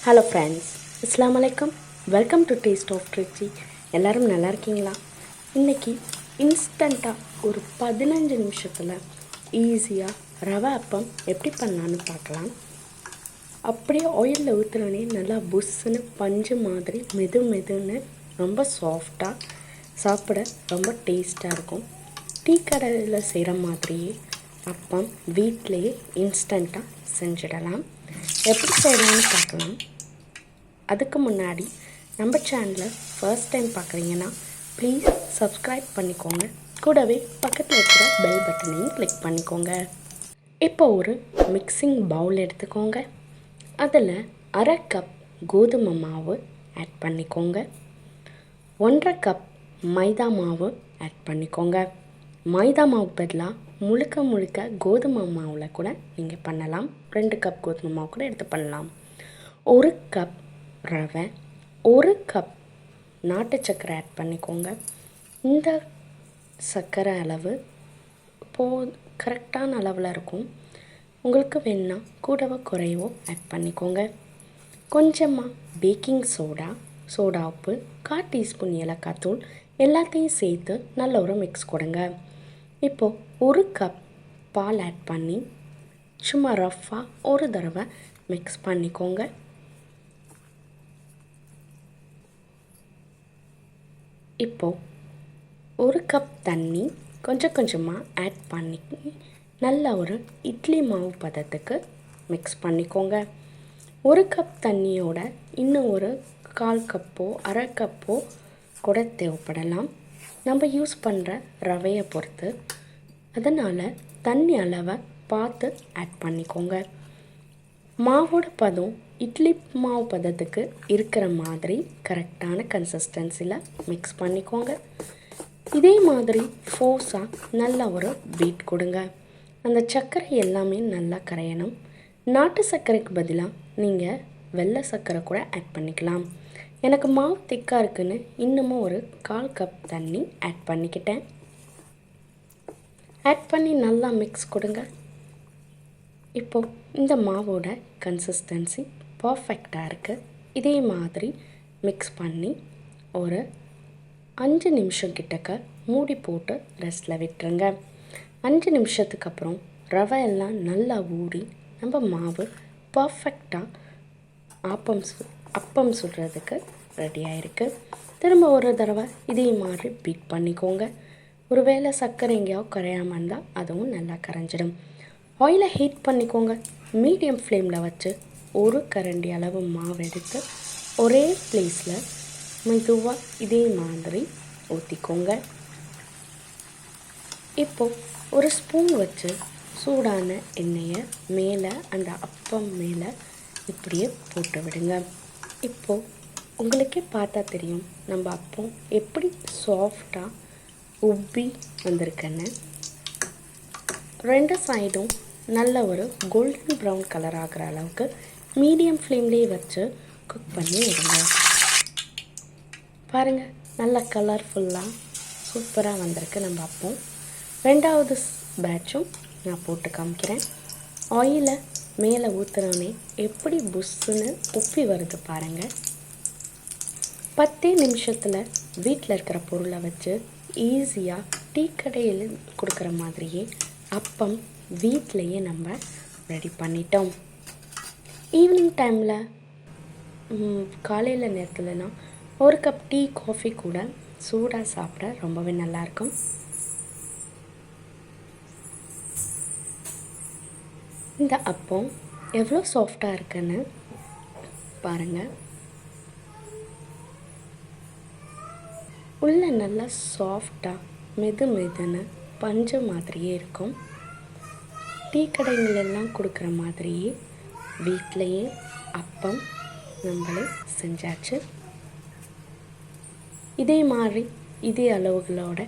Hello friends, அஸ்ஸலாமு அலைக்கும். Welcome to taste of Trichy. எல்லோரும் நல்லா இருக்கீங்களா? இன்றைக்கி இன்ஸ்டண்ட்டாக ஒரு 15 நிமிஷத்தில் ஈஸியாக ரவை அப்பம் எப்படி பண்ணலான்னு பார்க்கலாம். அப்படியே ஆயிலில் ஊற்றுனோடனே நல்லா புஷ்ஷுன்னு பஞ்சு மாதிரி மெதுன்னு ரொம்ப சாஃப்டாக சாப்பிட ரொம்ப டேஸ்ட்டாக இருக்கும். டீ கடையில் செய்கிற மாதிரியே அப்பம் வீட்டிலையே இன்ஸ்டண்ட்டாக செஞ்சிடலாம். எப்படி செய்யலாம்னு பார்க்கலாம். அதுக்கு முன்னாடி நம்ம சேனலை ஃபர்ஸ்ட் டைம் பார்க்குறீங்கன்னா ப்ளீஸ் சப்ஸ்கிரைப் பண்ணிக்கோங்க. கூடவே பக்கத்தில் இருக்கிற பெல் பட்டனையும் கிளிக் பண்ணிக்கோங்க. இப்போ ஒரு மிக்சிங் பவுல் எடுத்துக்கோங்க. அதில் 1/2 கப் கோதுமை மாவு ஆட் பண்ணிக்கோங்க. 1/2 கப் மைதா மாவு ஆட் பண்ணிக்கோங்க. மைதா மாவு பதிலாக முழுக்க கோதுமை மாவில் கூட நீங்கள் பண்ணலாம். 2 கப் கோதுமை மாவு கூட எடுத்து பண்ணலாம். 1 கப் ரவை, 1 கப் நாட்டு சர்க்கரை ஆட் பண்ணிக்கோங்க. இந்த சர்க்கரை அளவு கரெக்டான அளவில் இருக்கும். உங்களுக்கு வேணுன்னா கூடவோ குறையவோ ஆட் பண்ணிக்கோங்க. கொஞ்சமாக பேக்கிங் சோடா உப்பு, 1/4 டீஸ்பூன் ஏலக்காய் தூள் எல்லாத்தையும் சேர்த்து நல்ல ஒரு மிக்ஸ் கொடுங்க. இப்போது 1 கப் பால் ஆட் பண்ணி சும்மா ரஃப்பாக ஒரு தடவை மிக்ஸ் பண்ணிக்கோங்க. இப்போது 1 கப் தண்ணி கொஞ்சமாக ஆட் பண்ணி நல்ல ஒரு இட்லி மாவு பதத்துக்கு மிக்ஸ் பண்ணிக்கோங்க. 1 கப் தண்ணியோட இன்னும் ஒரு 1/4 கப்போ 1/2 கப்போ கூட தேவைப்படலாம். நம்ம யூஸ் பண்ணுற ரவையை பொறுத்து. அதனால் தண்ணி அளவை பார்த்து ஆட் பண்ணிக்கோங்க. மாவோட பதம் இட்லி மாவு பதத்துக்கு இருக்கிற மாதிரி கரெக்டான கன்சிஸ்டன்சியில் மிக்ஸ் பண்ணிக்கோங்க. இதே மாதிரி ஃபோர்ஸாக நல்லா ஒரு பீட் கொடுங்க. அந்த சர்க்கரை எல்லாமே நல்லா கரையணும். நாட்டு சர்க்கரைக்கு பதிலாக நீங்கள் வெள்ளை சர்க்கரை கூட ஆட் பண்ணிக்கலாம். எனக்கு மாவு திக்காக இருக்குன்னு இன்னமும் ஒரு 1/4 கப் தண்ணி ஆட் பண்ணிக்கிட்டேன். ஆட் பண்ணி நல்லா மிக்ஸ் கொடுங்க. இப்போது இந்த மாவோட கன்சிஸ்டன்சி பர்ஃபெக்டாக இருக்குது. இதே மாதிரி மிக்ஸ் பண்ணி ஒரு 5 நிமிஷம் கிட்டக்க மூடி போட்டு ரெஸ்ட்டில் விட்டுருங்க. 5 நிமிஷத்துக்கு அப்புறம் ரவை எல்லாம் நல்லா ஊறி நம்ம மாவு பர்ஃபெக்டாக அப்பம் சுடுறதுக்கு ரெடி ஆகிருக்கு. திரும்ப ஒரு தடவை இதே மாதிரி பீட் பண்ணிக்கோங்க. ஒரு வேளை சர்க்கரை எங்கேயாவது கரையாமல் இருந்தால் அதுவும் நல்லா கரைஞ்சிடும். ஆயிலை ஹீட் பண்ணிக்கோங்க. மீடியம் ஃப்ளேமில் வச்சு 1 கரண்டி அளவு மாவு எடுத்து ஒரே ப்ளேஸில் மெதுவாக இதே மாதிரி ஊற்றிக்கோங்க. இப்போது ஒரு ஸ்பூன் வச்சு சூடான எண்ணெயை மேலே அந்த அப்பம் மேலே இப்படியே போட்டு விடுங்க. இப்போது உங்களுக்கே பார்த்தா தெரியும் நம்ம அப்பம் எப்படி சாஃப்டாக உப்பி வந்திருக்குன்னு. 2 சைடும் நல்ல ஒரு கோல்டன் ப்ரௌன் கலர் ஆகிற அளவுக்கு மீடியம் ஃப்ளேம்லேயே வச்சு குக் பண்ணி விடுங்க. பாருங்கள், நல்ல கலர்ஃபுல்லாக சூப்பராக வந்திருக்கு நம்ம அப்பம். 2வது பேட்சும் நான் போட்டு காமிக்கிறேன். ஆயிலை மேலே ஊற்றுனோடனே எப்படி புஷ்ஷுன்னு உப்பி வருது பாருங்கள். 10 நிமிஷத்தில் வீட்டில் இருக்கிற பொருளை வச்சு ஈஸியாக டீ கடையில் கொடுக்குற மாதிரியே அப்பம் வீட்டிலையே நம்ம ரெடி பண்ணிட்டோம். ஈவினிங் டைமில் காலையில் நேரத்துலனா 1 கப் டீ காஃபி கூட சூடாக சாப்பிட ரொம்பவே நல்லாயிருக்கும். இந்த அப்பம் எவ்வளோ சாஃப்டாக இருக்குன்னு பாருங்கள். உள்ளே நல்லா சாஃப்டாக மெதுன்னு பஞ்சு மாதிரியே இருக்கும். டீ கடைங்களெல்லாம் கொடுக்குற மாதிரியே வீட்டிலையே அப்பம் நம்மளே செஞ்சாச்சு. இதே மாதிரி இதே அளவுகளோட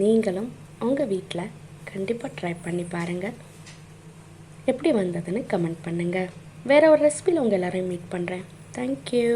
நீங்களும் உங்கள் வீட்டில் கண்டிப்பாக ட்ரை பண்ணி பாருங்கள். எப்படி வந்ததுன்னு கமெண்ட் பண்ணுங்கள். வேறு ஒரு ரெசிபியில் உங்கள் எல்லோரையும் மீட் பண்ணுறேன். தேங்க்யூ.